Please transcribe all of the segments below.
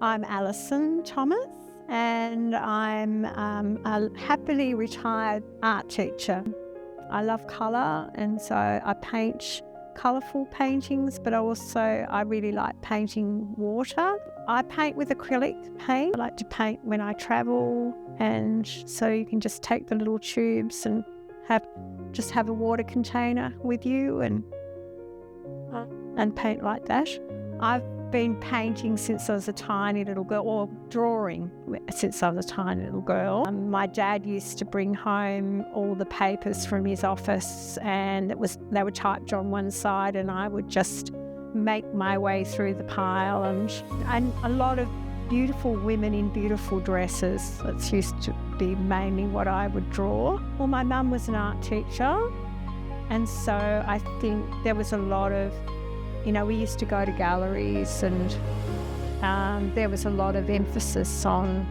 I'm Alison Thomas, and I'm a happily retired art teacher. I love colour, and so I paint colourful paintings, but I really like painting water. I paint with acrylic paint. I like to paint when I travel, and so you can just take the little tubes and have a water container with you and paint like that. I've been painting since I was a tiny little girl, or drawing since I was a tiny little girl. My dad used to bring home all the papers from his office, and they were typed on one side, and I would just make my way through the pile, and a lot of beautiful women in beautiful dresses. That's used to be mainly what I would draw. Well, my mum was an art teacher, and so I think there was a lot of, we used to go to galleries, and there was a lot of emphasis on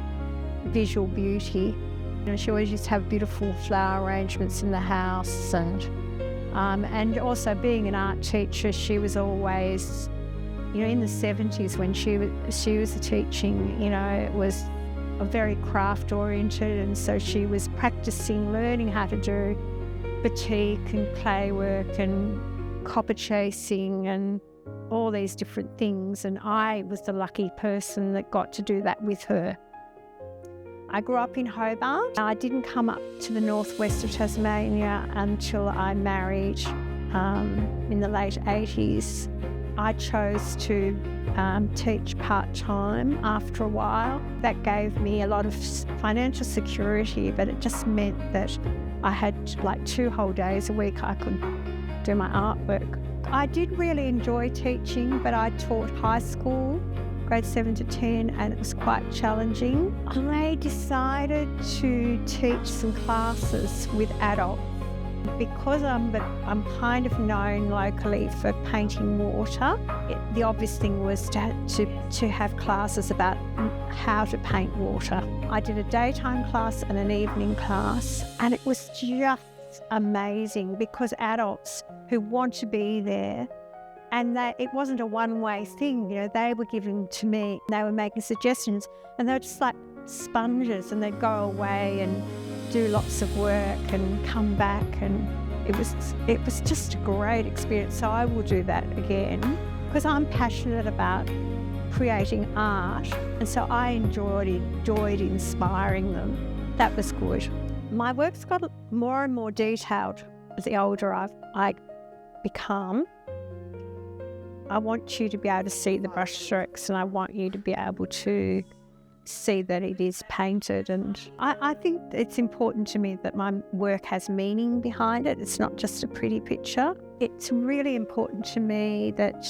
visual beauty. She always used to have beautiful flower arrangements in the house, and also being an art teacher, she was always, in the 70s when she was teaching, it was very craft oriented, and so she was practicing, learning how to do batik and clay work and copper chasing and all these different things, and I was the lucky person that got to do that with her. I grew up in Hobart. I didn't come up to the northwest of Tasmania until I married in the late 80s. I chose to teach part-time after a while. That gave me a lot of financial security, but it just meant that I had like 2 whole days a week I could do my artwork. I did really enjoy teaching, but I taught high school, grade 7 to 10, and it was quite challenging. I decided to teach some classes with adults. Because I'm kind of known locally for painting water, the obvious thing was to have classes about how to paint water. I did a daytime class and an evening class, and it was just amazing because adults who want to be there, and it wasn't a one-way thing, they were giving to me, they were making suggestions, and they were just like sponges, and they'd go away and do lots of work and come back, and it was just a great experience. So I will do that again because I'm passionate about creating art, and so I enjoyed inspiring them. That was good. My work's got more and more detailed as the older I become. I want you to be able to see the brush strokes, and I want you to be able to see that it is painted, and I think it's important to me that my work has meaning behind it. It's not just a pretty picture. It's really important to me that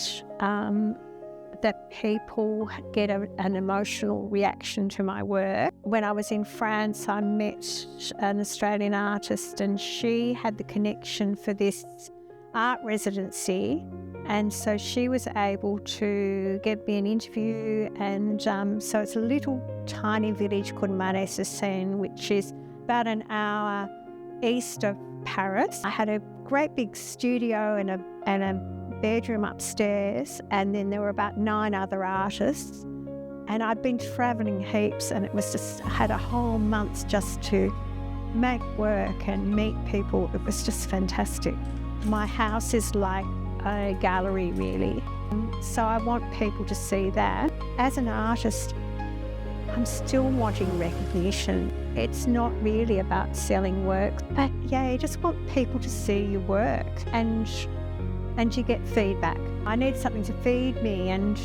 people get an emotional reaction to my work. When I was in France, I met an Australian artist, and she had the connection for this art residency, and so she was able to get me an interview, and so it's a little tiny village called Marais-sur-Seine, which is about an hour east of Paris. I had a great big studio and a bedroom upstairs, and then there were about 9 other artists, and I'd been travelling heaps, and it was just, I had a whole month just to make work and meet people. It was just fantastic. My house is like a gallery, really. So I want people to see that. As an artist, I'm still wanting recognition. It's not really about selling work, but you just want people to see your work, and you get feedback. I need something to feed me, and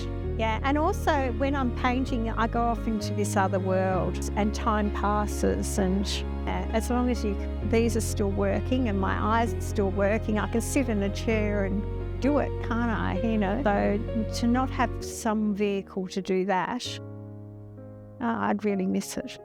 also when I'm painting, I go off into this other world, and time passes, and as long as these are still working and my eyes are still working, I can sit in a chair and do it, can't I? So to not have some vehicle to do that, I'd really miss it.